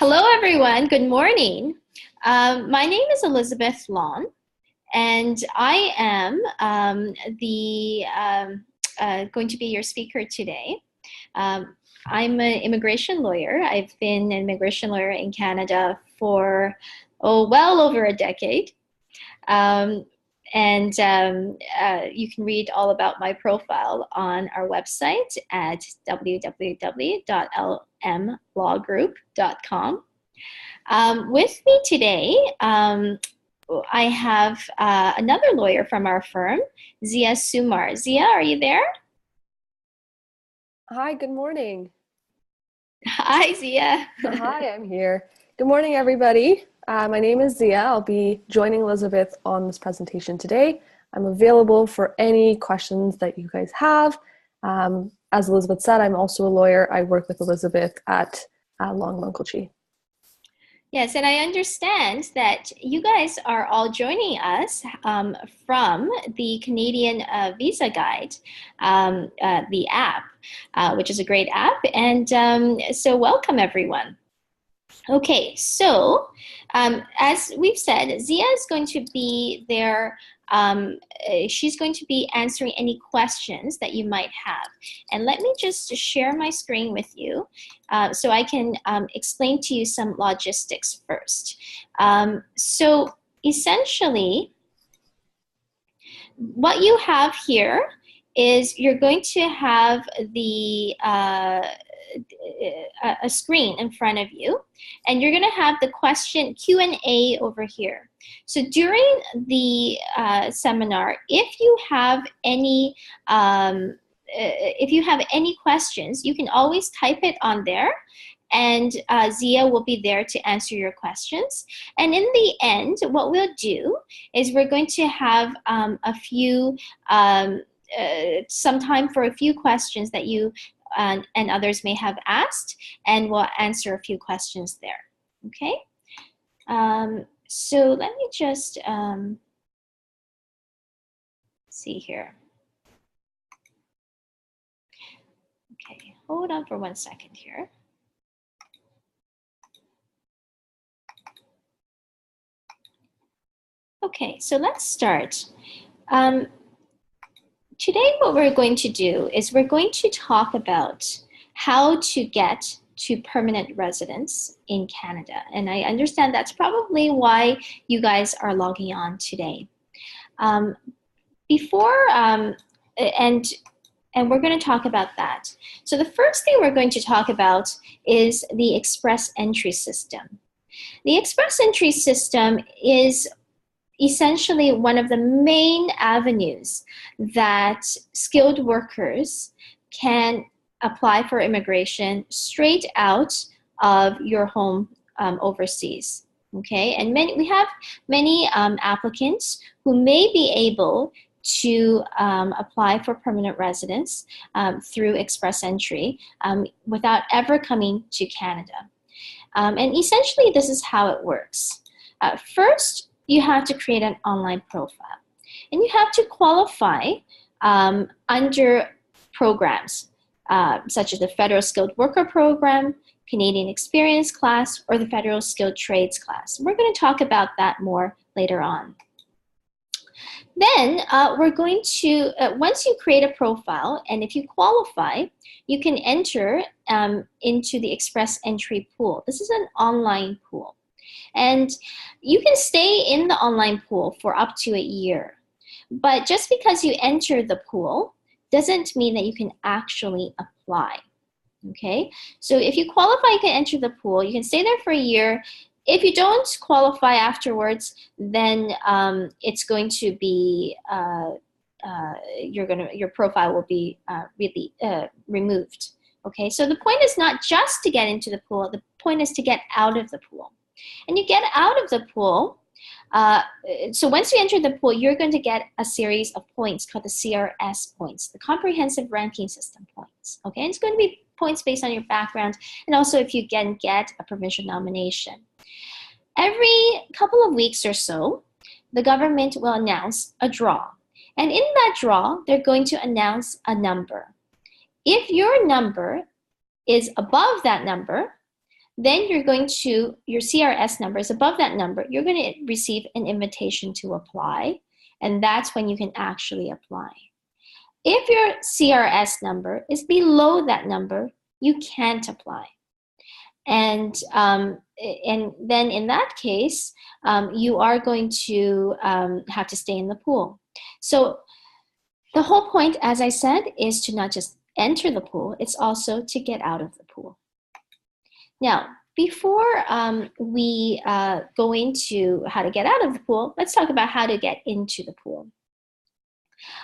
Hello, everyone. Good morning. My name is Elizabeth Lawn, and I am going to be your speaker today. I'm an immigration lawyer. I've been an immigration lawyer in Canada for, well over a decade. You can read all about my profile on our website at www.lmlawgroup.com. With me today, I have another lawyer from our firm, Zia Sumar. Zia, are you there? Hi, good morning. Hi, Zia. Hi, I'm here. Good morning, everybody. My name is Zia. I'll be joining Elizabeth on this presentation today. I'm available for any questions that you guys have. As Elizabeth said, I'm also a lawyer. I work with Elizabeth at Mangalji. Yes, and I understand that you guys are all joining us from the Canadian Visa Guide, the app, which is a great app. And so welcome, everyone. Okay, so as we've said, Zia is going to be there. She's going to be answering any questions that you might have. And let me just share my screen with you so I can explain to you some logistics first. So essentially, what you have here is you're going to have a screen in front of you, and you're going to have the question Q&A over here. So during the seminar, if you have any questions, you can always type it on there, and Zia will be there to answer your questions. And in the end, what we'll do is we're going to have some time for a few questions that you and others may have asked, and we'll answer a few questions there. Okay? So let me just see here. Okay, hold on for 1 second here. Okay, so let's start. Today, what we're going to do is we're going to talk about how to get to permanent residence in Canada. And I understand that's probably why you guys are logging on today. And we're going to talk about that. So the first thing we're going to talk about is the express entry system. The express entry system is essentially one of the main avenues that skilled workers can apply for immigration straight out of your home overseas. Okay, and we have many applicants who may be able to apply for permanent residence through express entry without ever coming to Canada. And essentially, this is how it works. First, you have to create an online profile, and you have to qualify under programs such as the Federal Skilled Worker Program, Canadian Experience Class, or the Federal Skilled Trades Class. We're going to talk about that more later on. Then we're going to, once you create a profile, and if you qualify, you can enter into the express entry pool. This is an online pool. And you can stay in the online pool for up to a year. But just because you enter the pool doesn't mean that you can actually apply. Okay? So if you qualify, you can enter the pool. You can stay there for a year. If you don't qualify afterwards, then it's going to be your profile will be removed. Okay? So the point is not just to get into the pool. The point is to get out of the pool. And you get out of the pool, so once you enter the pool, you're going to get a series of points called the CRS points, the Comprehensive Ranking System points. Okay, and it's going to be points based on your background, and also if you can get a provincial nomination. Every couple of weeks or so, the government will announce a draw. And in that draw, they're going to announce a number. If your number is above that number, Then you're going to, your CRS number is above that number, you're going to receive an invitation to apply, and that's when you can actually apply. If your CRS number is below that number, you can't apply. And then in that case, you are going to have to stay in the pool. So the whole point, as I said, is to not just enter the pool, it's also to get out of the pool. Now, before we go into how to get out of the pool, let's talk about how to get into the pool.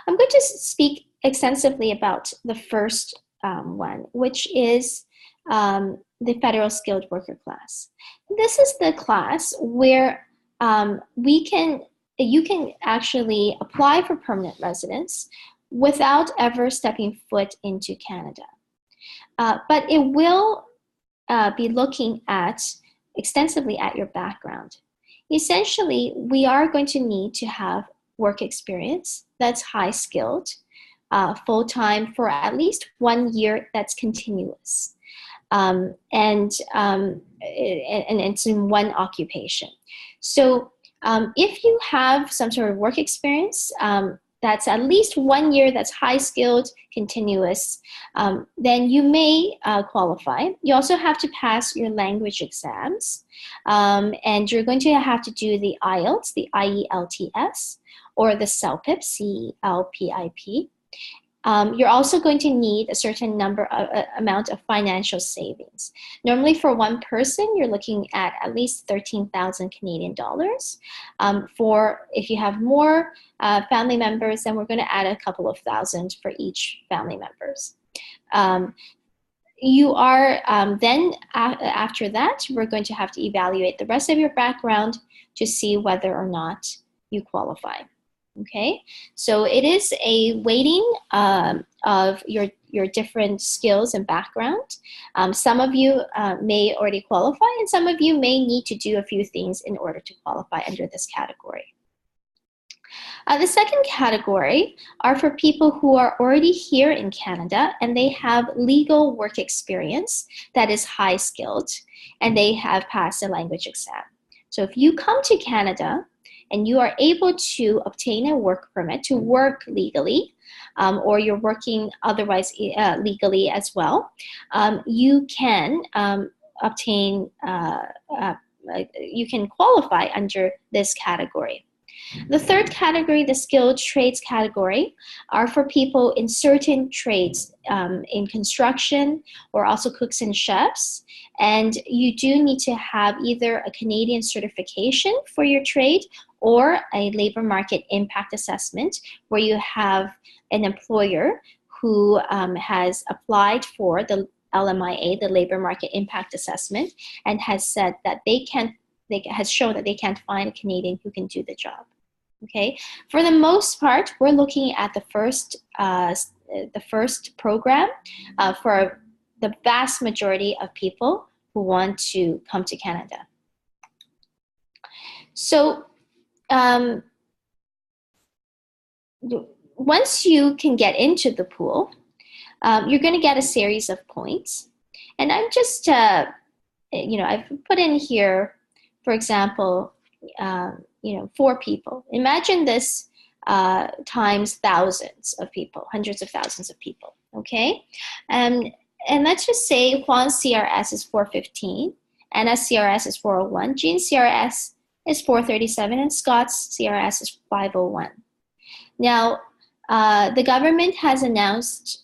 I'm going to speak extensively about the first one, which is the federal skilled worker class. This is the class where you can actually apply for permanent residence without ever stepping foot into Canada. But it will be looking extensively at your background. Essentially, we are going to need to have work experience that's high skilled, full-time for at least 1 year that's continuous. And it's in one occupation. So if you have some sort of work experience that's at least 1 year that's high skilled, continuous, then you may qualify. You also have to pass your language exams, and you're going to have to do the IELTS, the IELTS, or the CELPIP, CELPIP. You're also going to need a certain amount of financial savings. Normally for one person, you're looking at least 13,000 Canadian dollars. If you have more family members, then we're going to add a couple of thousand for each family members. You are then, after that, we're going to have to evaluate the rest of your background to see whether or not you qualify. Okay, so it is a weighting of your different skills and background. Some of you may already qualify, and some of you may need to do a few things in order to qualify under this category. The second category are for people who are already here in Canada and they have legal work experience that is high skilled and they have passed a language exam. So if you come to Canada and you are able to obtain a work permit to work legally, or you're working otherwise legally as well, you can you can qualify under this category. The third category, the skilled trades category, are for people in certain trades, in construction or also cooks and chefs. And you do need to have either a Canadian certification for your trade or a labor market impact assessment where you have an employer who has applied for the LMIA, the labor market impact assessment, and has said that has shown that they can't find a Canadian who can do the job. Okay, for the most part, we're looking at the first program for the vast majority of people who want to come to Canada. So once you can get into the pool, you're going to get a series of points. And I'm just, I've put in here, for example, 4 people. Imagine this times thousands of people, hundreds of thousands of people, okay? And let's just say Juan's CRS is 415, Anna's CRS is 401, Jean's CRS is 437, and Scott's CRS is 501. Now, the government has announces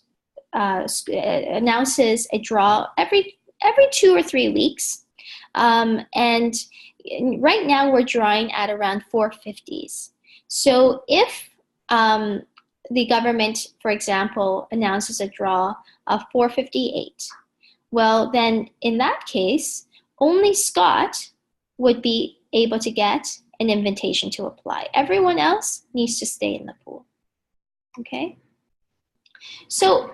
a draw every 2 or 3 weeks, and right now we're drawing at around 450s. So if the government, for example, announces a draw of 458, well then in that case, only Scott would be able to get an invitation to apply. Everyone else needs to stay in the pool. Okay? So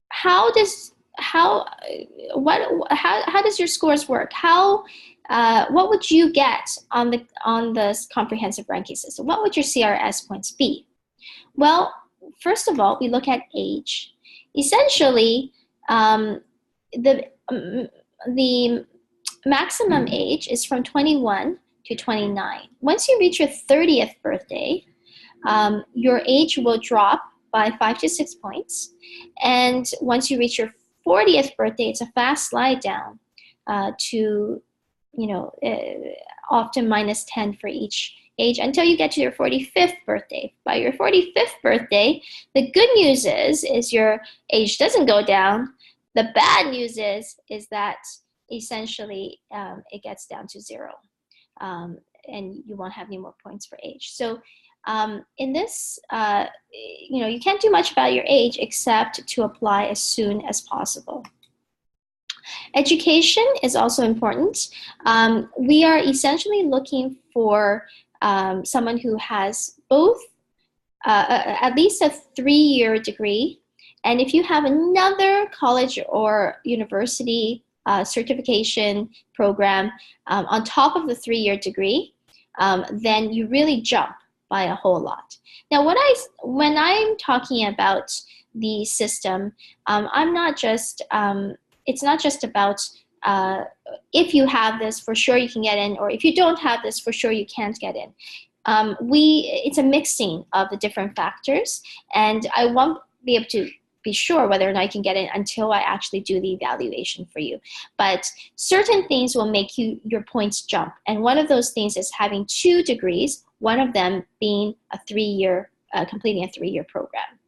how does your scores work? What would you get on the comprehensive ranking system? What would your CRS points be? Well, first of all, we look at age. Essentially, the maximum age is from 21 to 29. Once you reach your 30th birthday, your age will drop by 5 to 6 points. And once you reach your 40th birthday, it's a fast slide down to, often minus 10 for each age until you get to your 45th birthday. By your 45th birthday, the good news is your age doesn't go down. The bad news is that essentially it gets down to 0. And you won't have any more points for age. So in this, you can't do much about your age except to apply as soon as possible. Education is also important. We are essentially looking for someone who has both at least a 3-year degree. And if you have another college or university certification program on top of the 3-year degree, then you really jump by a whole lot. Now, when I'm talking about the system, it's not just about if you have this, for sure you can get in, or if you don't have this, for sure you can't get in. It's a mixing of the different factors, and I won't be able to be sure whether or not you can get in until I actually do the evaluation for you. But certain things will make your points jump, and one of those things is having 2 degrees, one of them being a 3-year, completing a 3-year program.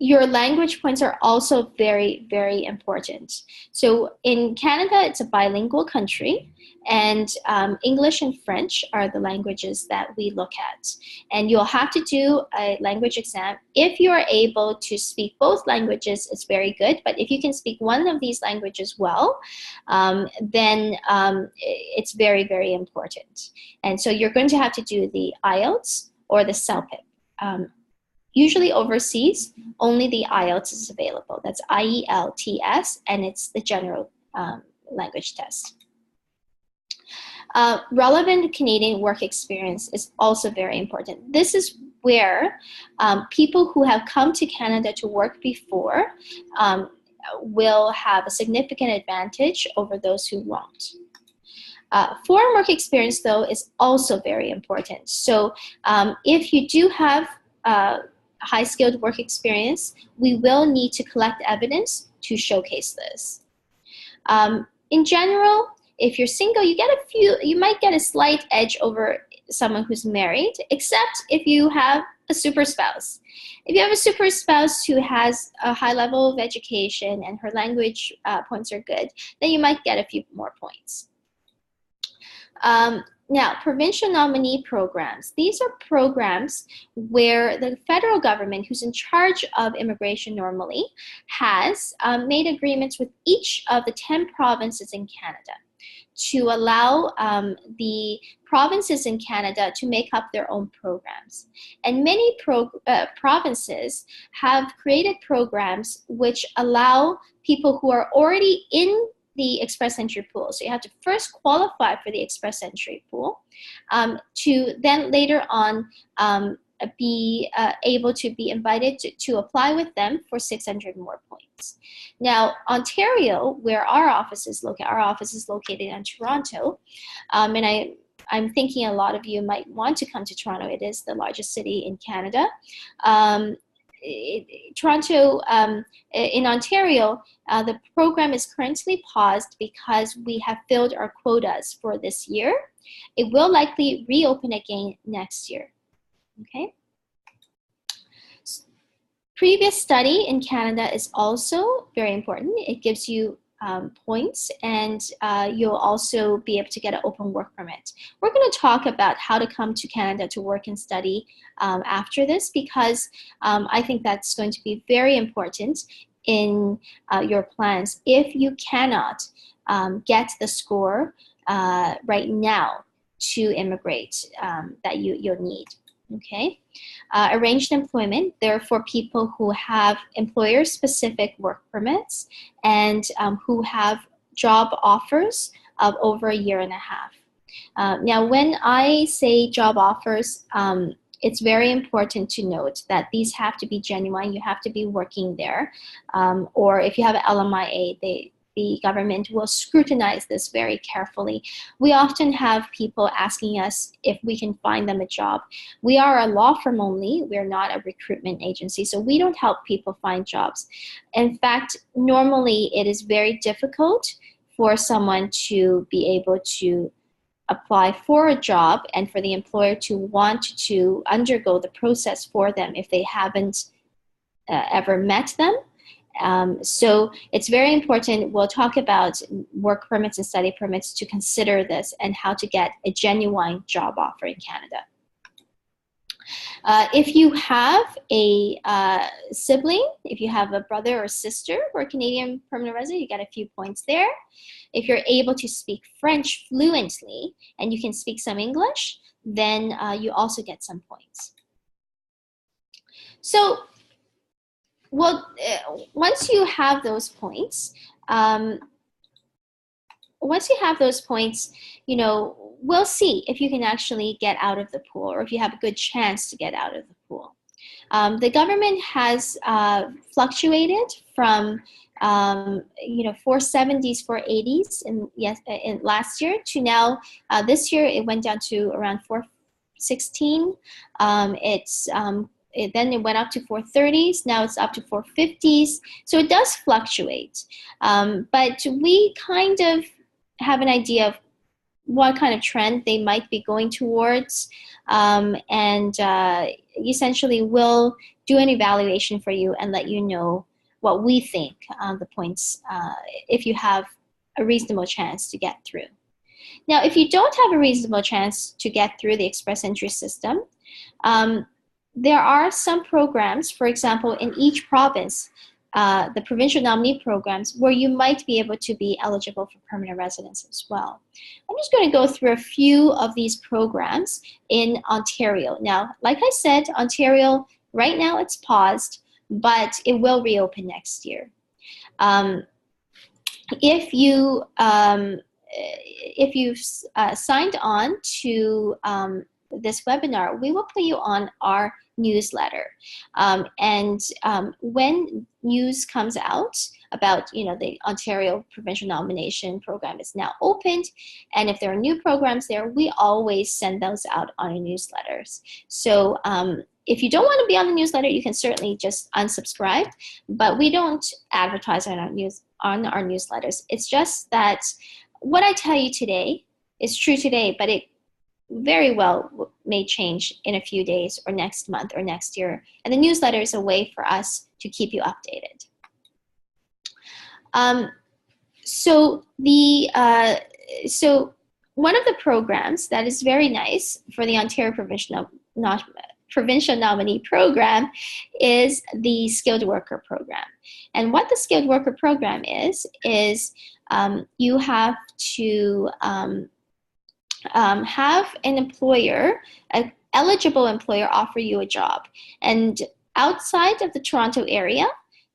Your language points are also very, very important. So in Canada, it's a bilingual country, and English and French are the languages that we look at. And you'll have to do a language exam. If you are able to speak both languages, it's very good. But if you can speak one of these languages well, then it's very, very important. And so you're going to have to do the IELTS or the CELPIP. Usually overseas, only the IELTS is available. That's IELTS, and it's the general language test. Relevant Canadian work experience is also very important. This is where people who have come to Canada to work before will have a significant advantage over those who won't. Foreign work experience, though, is also very important. So if you do have high-skilled work experience, we will need to collect evidence to showcase this. In general, if you're single, you might get a slight edge over someone who's married, except if you have a super spouse. If you have a super spouse who has a high level of education and her language points are good, then you might get a few more points. Now, provincial nominee programs. These are programs where the federal government, who's in charge of immigration normally, has made agreements with each of the 10 provinces in Canada to allow the provinces in Canada to make up their own programs. And many provinces have created programs which allow people who are already in the express entry pool. So you have to first qualify for the express entry pool to then later on be able to be invited to apply with them for 600 more points. Now, Ontario, where our office is located in Toronto, and I'm thinking a lot of you might want to come to Toronto. It is the largest city in Canada. Toronto, in Ontario, the program is currently paused because we have filled our quotas for this year. It will likely reopen again next year. Okay. Previous study in Canada is also very important. It gives you points, and you'll also be able to get an open work permit. We're going to talk about how to come to Canada to work and study after this, because I think that's going to be very important in your plans if you cannot get the score right now to immigrate that you'll need. Okay, arranged employment, they're for people who have employer-specific work permits and who have job offers of over 1.5 years. Now, when I say job offers, it's very important to note that these have to be genuine. You have to be working there, or if you have an LMIA, the government will scrutinize this very carefully. We often have people asking us if we can find them a job. We are a law firm only. We're not a recruitment agency, so we don't help people find jobs. In fact, normally it is very difficult for someone to be able to apply for a job and for the employer to want to undergo the process for them if they haven't ever met them. So it's very important. We'll talk about work permits and study permits to consider this and how to get a genuine job offer in Canada. If you have a sibling, if you have a brother or sister who are Canadian permanent resident, you get a few points there. If you're able to speak French fluently and you can speak some English, then you also get some points. So, well, once you have those points, you know, we'll see if you can actually get out of the pool or if you have a good chance to get out of the pool. The government has fluctuated from 470s, 480s in last year to now. This year it went down to around 416. Then it went up to 430s. Now it's up to 450s. So it does fluctuate, but we kind of have an idea of what kind of trend they might be going towards, and essentially we'll do an evaluation for you and let you know what we think the points, if you have a reasonable chance to get through. Now, if you don't have a reasonable chance to get through the express entry system, there are some programs, for example, in each province, the provincial nominee programs, where you might be able to be eligible for permanent residence as well. I'm just going to go through a few of these programs in Ontario. Now, like I said, Ontario, right now it's paused, but it will reopen next year. If you've signed on to this webinar, we will put you on our newsletter, and when news comes out about the Ontario provincial nomination program is now opened, and if there are new programs there, we always send those out on our newsletters. So if you don't want to be on the newsletter, you can certainly just unsubscribe, but we don't advertise on our newsletters. It's just that what I tell you today is true today, but it very well may change in a few days or next month or next year. And the newsletter is a way for us to keep you updated. So one of the programs that is very nice for the Ontario Provincial Nominee Program is the Skilled Worker Program. And what the Skilled Worker Program is you have to have an employer, an eligible employer, offer you a job. And outside of the Toronto area,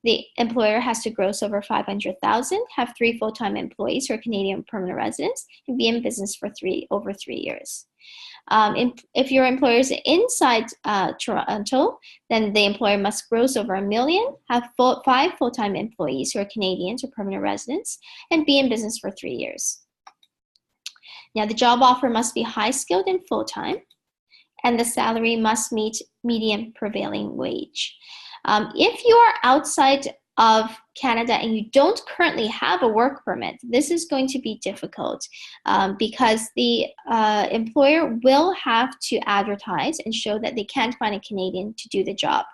the employer has to gross over $500,000, have 3 full-time employees who are Canadian permanent residents, and be in business for over 3 years. If your employer is inside Toronto, then the employer must gross over $1 million, have 5 full-time employees who are Canadians or permanent residents, and be in business for 3 years. Now, the job offer must be high-skilled and full-time, and the salary must meet median prevailing wage. If you are outside of Canada and you don't currently have a work permit, this is going to be difficult because the employer will have to advertise and show that they can't find a Canadian to do the job.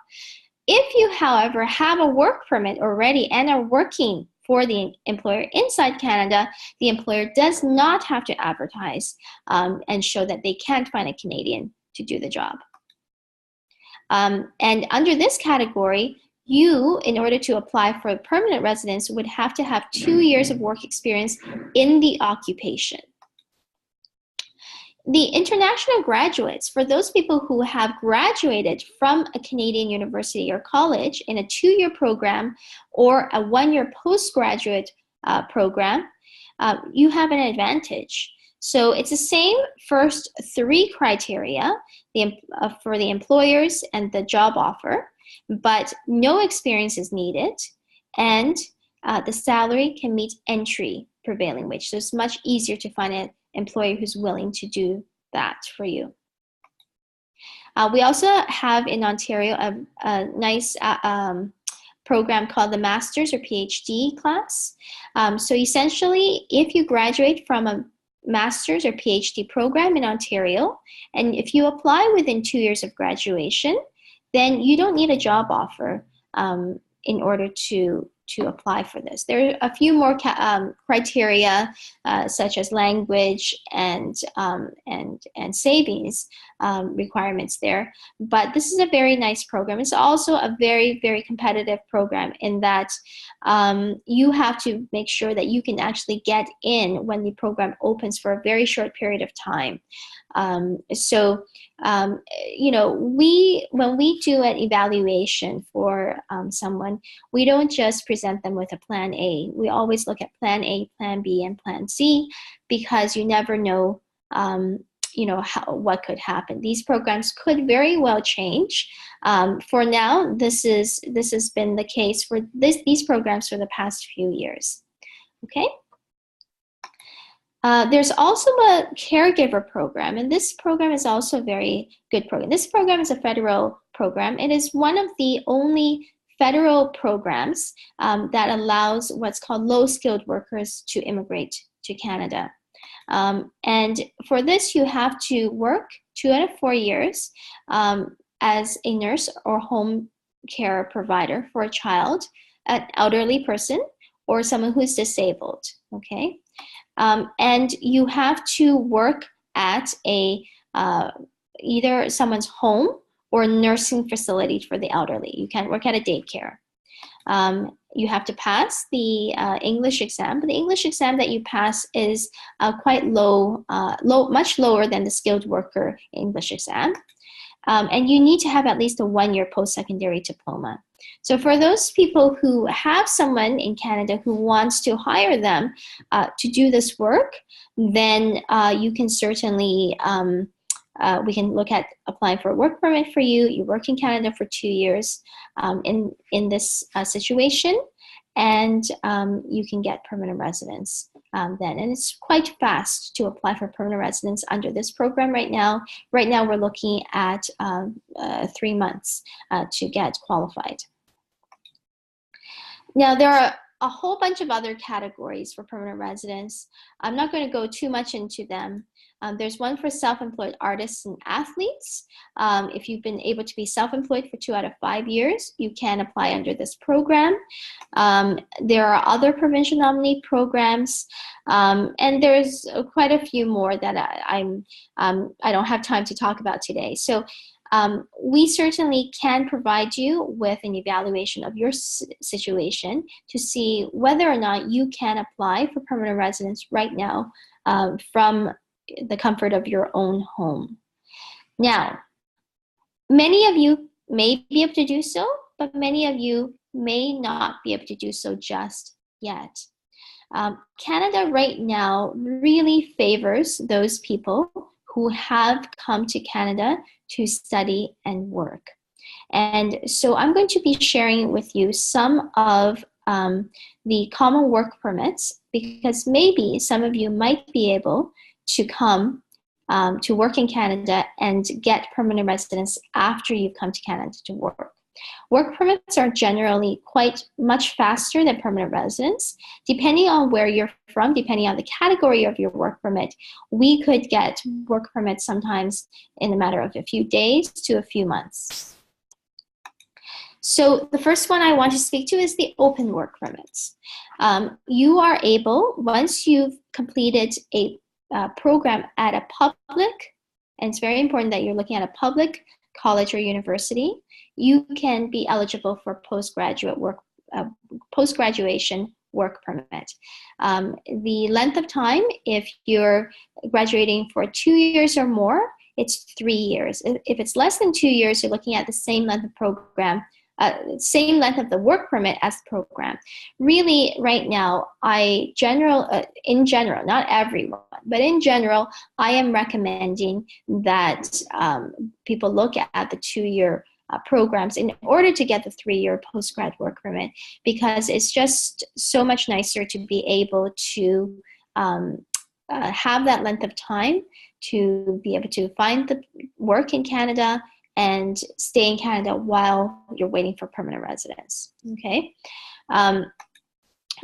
If you, however, have a work permit already and are working for the employer inside Canada, the employer does not have to advertise and show that they can't find a Canadian to do the job. And under this category, you, in order to apply for permanent residence, would have to have 2 years of work experience in the occupation. The international graduates, for those people who have graduated from a Canadian university or college in a 2-year program or a 1-year postgraduate program, you have an advantage. So it's the same first 3 criteria for the employers and the job offer, but no experience is needed, and the salary can meet entry prevailing wage. So it's much easier to find an employer who's willing to do that for you. We also have in Ontario a nice program called the Master's or PhD class. So essentially, if you graduate from a Master's or PhD program in Ontario, and if you apply within 2 years of graduation, then you don't need a job offer in order to apply for this. There are a few more criteria, such as language and savings requirements there. But this is a very nice program. It's also a very, very competitive program in that you have to make sure that you can actually get in when the program opens for a very short period of time. You know, when we do an evaluation for someone, we don't just present them with a plan A. We always look at plan A, plan B, and plan C, because you never know, you know, what could happen. These programs could very well change. For now, this has been the case for these programs for the past few years. Okay. There's also a caregiver program, and this program is also a very good program. This program is a federal program. It is one of the only federal programs that allows what's called low-skilled workers to immigrate to Canada. And for this, you have to work 2 out of 4 years as a nurse or home care provider for a child, an elderly person, or someone who's disabled, okay? And you have to work at a either someone's home or nursing facility for the elderly. You can't work at a daycare. You have to pass the English exam. But the English exam that you pass is quite low, much lower than the skilled worker English exam. And you need to have at least a 1-year post-secondary diploma. So for those people who have someone in Canada who wants to hire them to do this work, then you can certainly, we can look at applying for a work permit for you. You work in Canada for 2 years in this situation, and you can get permanent residence then. And it's quite fast to apply for permanent residence under this program right now. Right now we're looking at 3 months to get qualified. Now there are a whole bunch of other categories for permanent residence. I'm not going to go too much into them. There's one for self-employed artists and athletes. If you've been able to be self-employed for 2 out of 5 years, you can apply under this program. There are other provincial nominee programs, and there's quite a few more that I don't have time to talk about today. So we certainly can provide you with an evaluation of your situation to see whether or not you can apply for permanent residence right now from the comfort of your own home. Now, many of you may be able to do so, but many of you may not be able to do so just yet. Canada right now really favors those people who have come to Canada to study and work. And so I'm going to be sharing with you some of the common work permits, because maybe some of you might be able to come to work in Canada and get permanent residence after you've come to Canada to work. Work permits are generally quite much faster than permanent residence. Depending on where you're from, depending on the category of your work permit, we could get work permits sometimes in a matter of a few days to a few months. So the first one I want to speak to is the open work permits. You are able, once you've completed a program at a public, and it's very important that you're looking at a public college or university, you can be eligible for post-graduation work permit. The length of time, if you're graduating for 2 years or more, it's 3 years. If it's less than 2 years, you're looking at the same length of program, same length of the work permit as the program. Really, right now, in general, not everyone, but in general, I am recommending that people look at the 2-year programs in order to get the 3-year postgrad work permit, because it's just so much nicer to be able to have that length of time to be able to find the work in Canada and stay in Canada while you're waiting for permanent residence. Okay.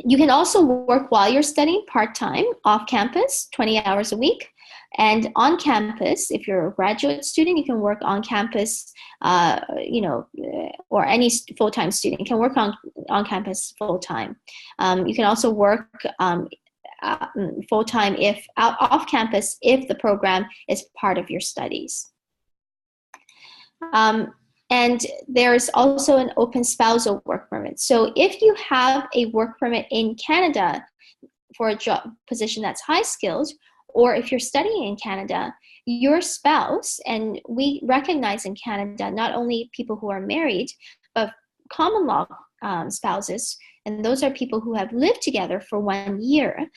You can also work while you're studying part-time off campus, 20 hours a week. And on campus, if you're a graduate student, you can work on campus, or any full-time student can work on campus full-time. You can also work full-time if off campus if the program is part of your studies. And there's also an open spousal work permit. So if you have a work permit in Canada for a job position that's high skilled, or if you're studying in Canada, your spouse, and we recognize in Canada not only people who are married, but common law spouses, and those are people who have lived together for 1 year,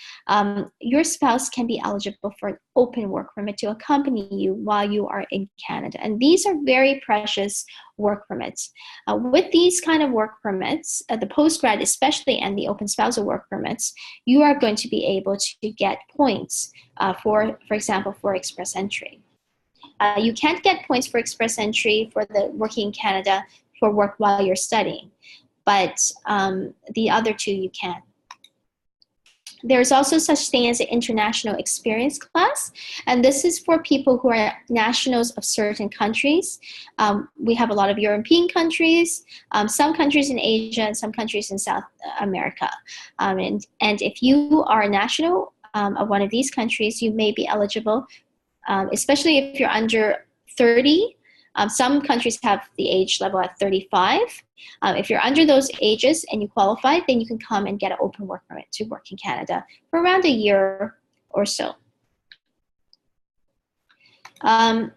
your spouse can be eligible for an open work permit to accompany you while you are in Canada. And these are very precious work permits. With these kind of work permits, the postgrad especially, and the open spousal work permits, you are going to be able to get points for example, for express entry. You can't get points for express entry for the working in Canada for work while you're studying, but the other two you can. There's also such thing as an international experience class, and this is for people who are nationals of certain countries. We have a lot of European countries, some countries in Asia, and some countries in South America. And if you are a national of one of these countries, you may be eligible, especially if you're under 30. Some countries have the age level at 35. If you're under those ages and you qualify, then you can come and get an open work permit to work in Canada for around a year or so. Then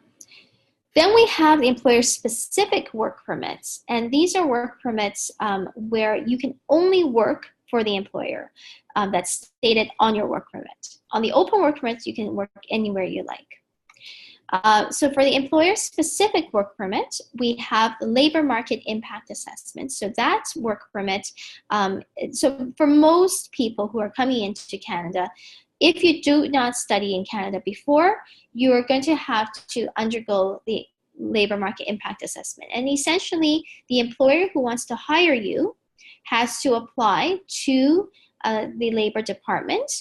we have the employer-specific work permits, and these are work permits where you can only work for the employer that's stated on your work permit. On the open work permits, you can work anywhere you like. So for the employer-specific work permit, we have the labor market impact assessment. So that work permit, so for most people who are coming into Canada, if you do not study in Canada before, you are going to have to undergo the labor market impact assessment. And essentially, the employer who wants to hire you has to apply to the Labor Department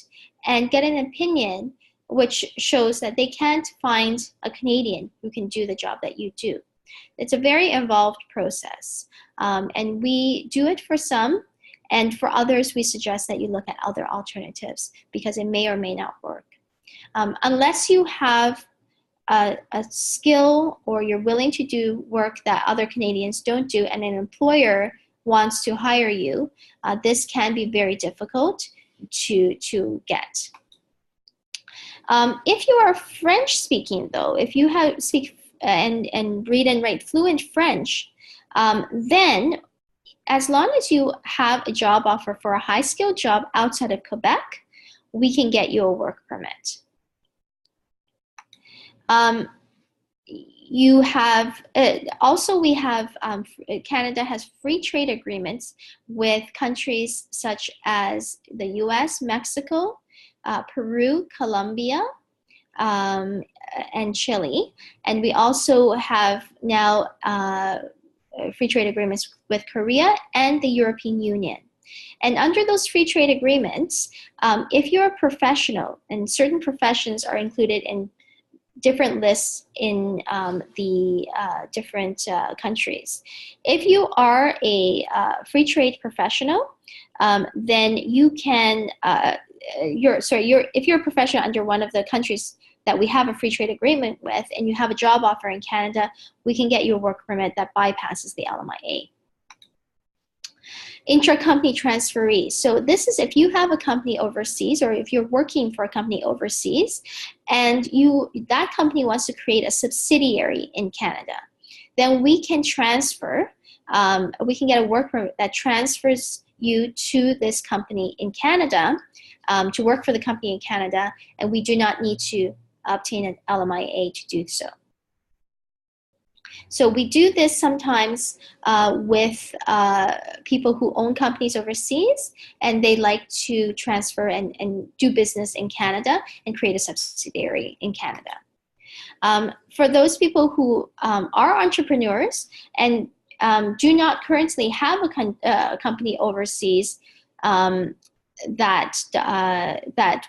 and get an opinion which shows that they can't find a Canadian who can do the job that you do. It's a very involved process, and we do it for some, and for others we suggest that you look at other alternatives because it may or may not work. Unless you have a skill or you're willing to do work that other Canadians don't do and an employer wants to hire you, this can be very difficult to get. If you are French speaking though, if you speak and read and write fluent French, then as long as you have a job offer for a high skilled job outside of Quebec, we can get you a work permit. You have, also we have, Canada has free trade agreements with countries such as the US, Mexico, Peru, Colombia, and Chile. And we also have now free trade agreements with Korea and the European Union. And under those free trade agreements, if you're a professional, and certain professions are included in different lists in the different countries. If you are a free trade professional, then you can, if you're a professional under one of the countries that we have a free trade agreement with and you have a job offer in Canada, we can get you a work permit that bypasses the LMIA. Intra-company transferee. So this is if you have a company overseas or if you're working for a company overseas and that company wants to create a subsidiary in Canada, then we can transfer, we can get a work permit that transfers you to this company in Canada to work for the company in Canada, and we do not need to obtain an LMIA to do so. So we do this sometimes with people who own companies overseas, and they like to transfer and do business in Canada and create a subsidiary in Canada. For those people who are entrepreneurs and do not currently have a company overseas that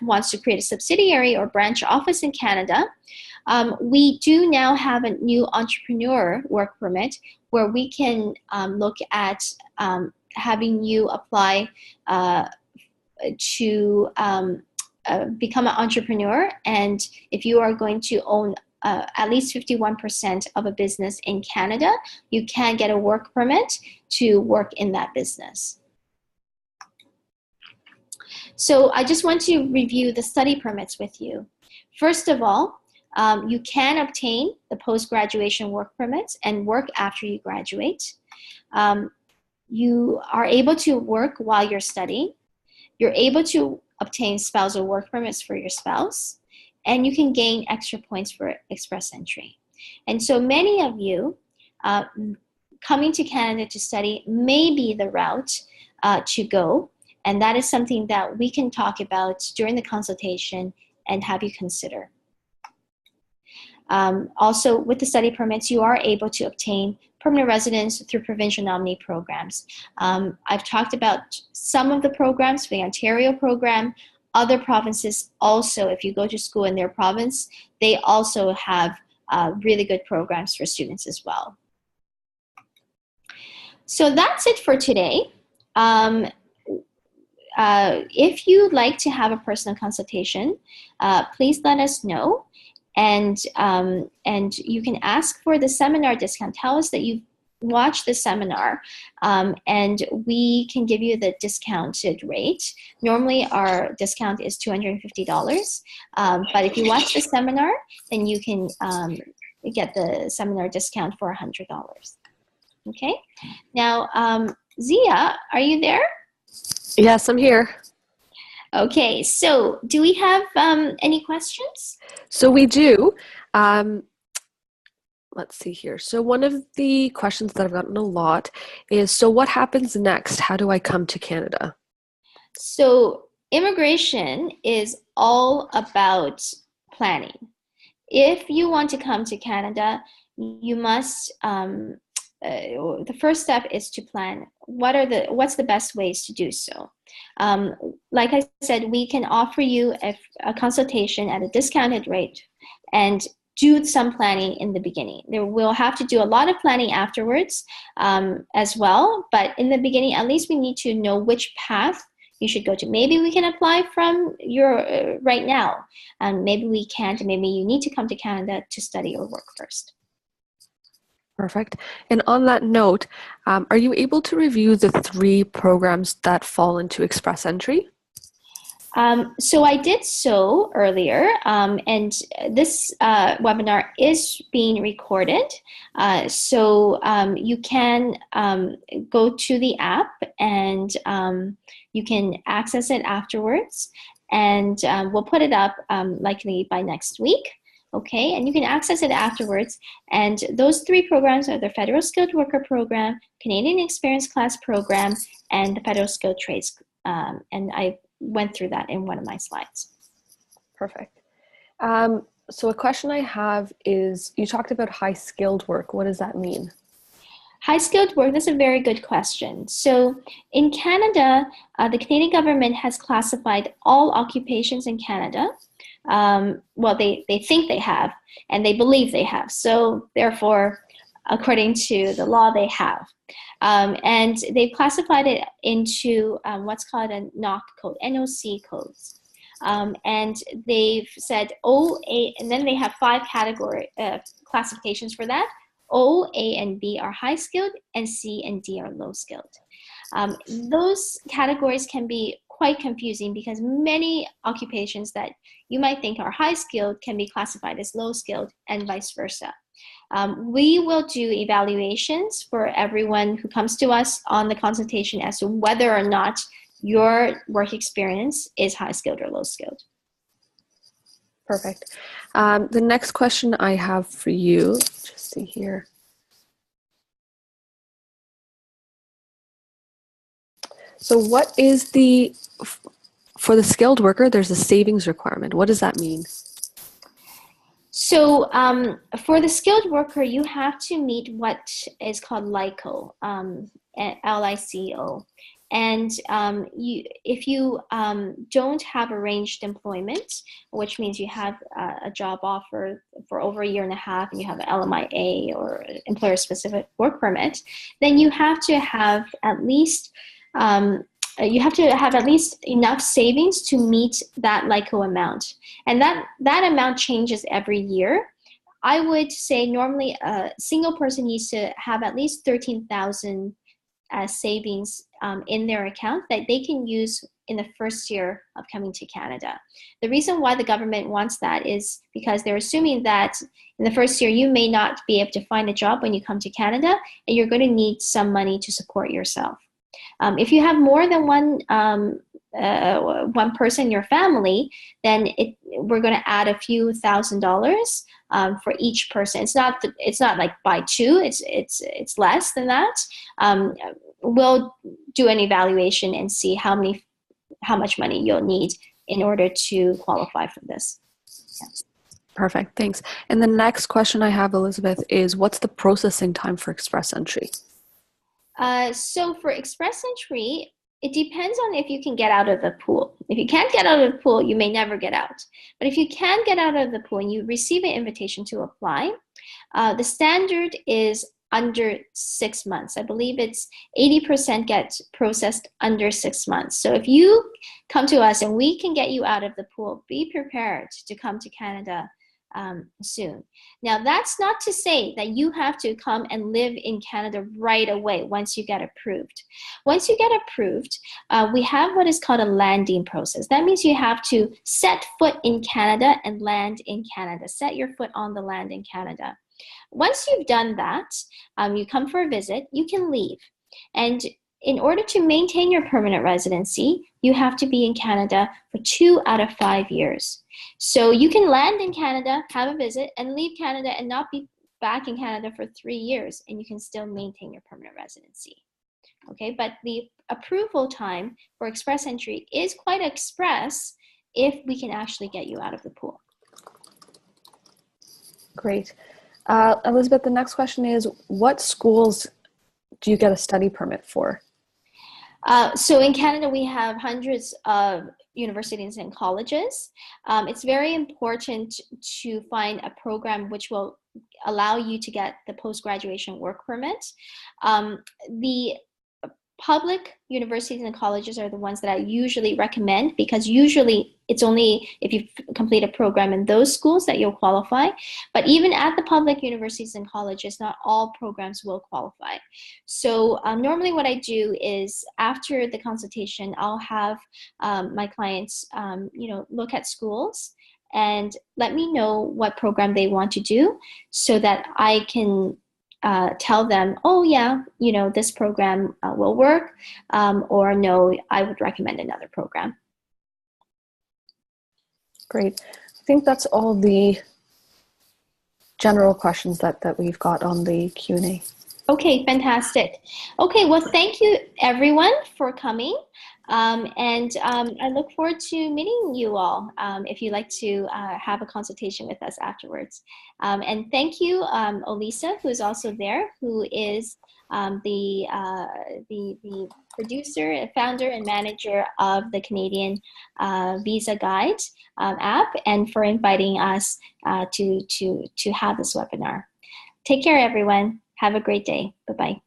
wants to create a subsidiary or branch office in Canada, we do now have a new entrepreneur work permit where we can look at having you apply to become an entrepreneur. And if you are going to own at least 51% of a business in Canada, you can get a work permit to work in that business. So I just want to review the study permits with you. First of all, you can obtain the post-graduation work permits and work after you graduate. You are able to work while you're studying. You're able to obtain spousal work permits for your spouse, and you can gain extra points for express entry. And so many of you coming to Canada to study may be the route to go, and that is something that we can talk about during the consultation and have you consider. Also, with the study permits, you are able to obtain permanent residence through provincial nominee programs. I've talked about some of the programs, the Ontario program. Other provinces also, if you go to school in their province, they also have really good programs for students as well. So that's it for today. If you'd like to have a personal consultation, please let us know. And you can ask for the seminar discount. Tell us that you've watched the seminar, and we can give you the discounted rate. Normally, our discount is $250, but if you watch the seminar, then you can get the seminar discount for $100. Okay. Now, Zia, are you there? Yes, I'm here. Okay, so do we have any questions? So we do. Let's see here. So one of the questions that I've gotten a lot is, so what happens next? How do I come to Canada? So immigration is all about planning. If you want to come to Canada, you must, the first step is to plan what's the best ways to do so. Like I said, we can offer you a consultation at a discounted rate and do some planning in the beginning. We'll have to do a lot of planning afterwards as well, but in the beginning, at least we need to know which path you should go to. Maybe we can apply from your right now, maybe we can't. Maybe you need to come to Canada to study or work first. Perfect. And on that note, are you able to review the 3 programs that fall into express entry? So I did so earlier, and this webinar is being recorded. So you can go to the app and you can access it afterwards. And we'll put it up likely by next week. Okay, and you can access it afterwards. And those 3 programs are the Federal Skilled Worker Program, Canadian Experience Class Program, and the Federal Skilled Trades. And I went through that in one of my slides. Perfect. So a question I have is, you talked about high-skilled work. What does that mean? High-skilled work, that's a very good question. So in Canada, the Canadian government has classified all occupations in Canada. Well, they think they have, and they believe they have. So therefore, according to the law, they have. And they've classified it into what's called a NOC code, NOC codes. And they've said O, A, and then they have 5 category classifications for that. O, A, and B are high skilled, and C and D are low skilled. Those categories can be quite confusing because many occupations that you might think are high skilled can be classified as low skilled, and vice versa. We will do evaluations for everyone who comes to us on the consultation as to whether or not your work experience is high skilled or low skilled. Perfect. The next question I have for you, just see here. So what is for the skilled worker, there's a savings requirement. What does that mean? So for the skilled worker, you have to meet what is called LICO, LICO. And if you don't have arranged employment, which means you have a job offer for over a year and a half and you have an LMIA or employer-specific work permit, then you have to have at least enough savings to meet that LICO amount. And that amount changes every year. I would say normally a single person needs to have at least 13,000 savings in their account that they can use in the first year of coming to Canada. The reason why the government wants that is because they're assuming that in the first year you may not be able to find a job when you come to Canada, and you're going to need some money to support yourself. If you have more than one person in your family, then we're going to add a few $1,000s for each person. It's not like by two. It's less than that. We'll do an evaluation and see how much money you'll need in order to qualify for this. Yeah. Perfect, thanks. And the next question I have, Elizabeth, is what's the processing time for express entry? So for express entry, it depends on if you can get out of the pool. If you can't get out of the pool, you may never get out. But if you can get out of the pool and you receive an invitation to apply, the standard is under 6 months. I believe it's 80% gets processed under 6 months. So if you come to us and we can get you out of the pool, be prepared to come to Canada soon. Now, that's not to say that you have to come and live in Canada right away once you get approved. Once you get approved, we have what is called a landing process. That means you have to set foot in Canada and land in Canada. Set your foot on the land in Canada. Once you've done that, you come for a visit, you can leave. And in order to maintain your permanent residency, you have to be in Canada for 2 out of 5 years. So you can land in Canada, have a visit, and leave Canada and not be back in Canada for 3 years, and you can still maintain your permanent residency. Okay, but the approval time for express entry is quite express if we can actually get you out of the pool. Great. Elizabeth, the next question is, what schools do you get a study permit for? So in Canada, we have hundreds of universities and colleges. It's very important to find a program which will allow you to get the post-graduation work permit. The public universities and colleges are the ones that I usually recommend, because usually it's only if you complete a program in those schools that you'll qualify. But even at the public universities and colleges, not all programs will qualify. So normally what I do is after the consultation, I'll have my clients look at schools and let me know what program they want to do so that I can tell them, oh yeah, this program will work, or no, I would recommend another program. Great. I think that's all the general questions that we've got on the Q&A. Okay, fantastic. Okay, well, thank you everyone for coming. I look forward to meeting you all if you'd like to have a consultation with us afterwards. And thank you, Olisa, who is also there, who is the producer, founder, and manager of the Canadian Visa Guide app, and for inviting us to have this webinar. Take care, everyone. Have a great day. Bye-bye.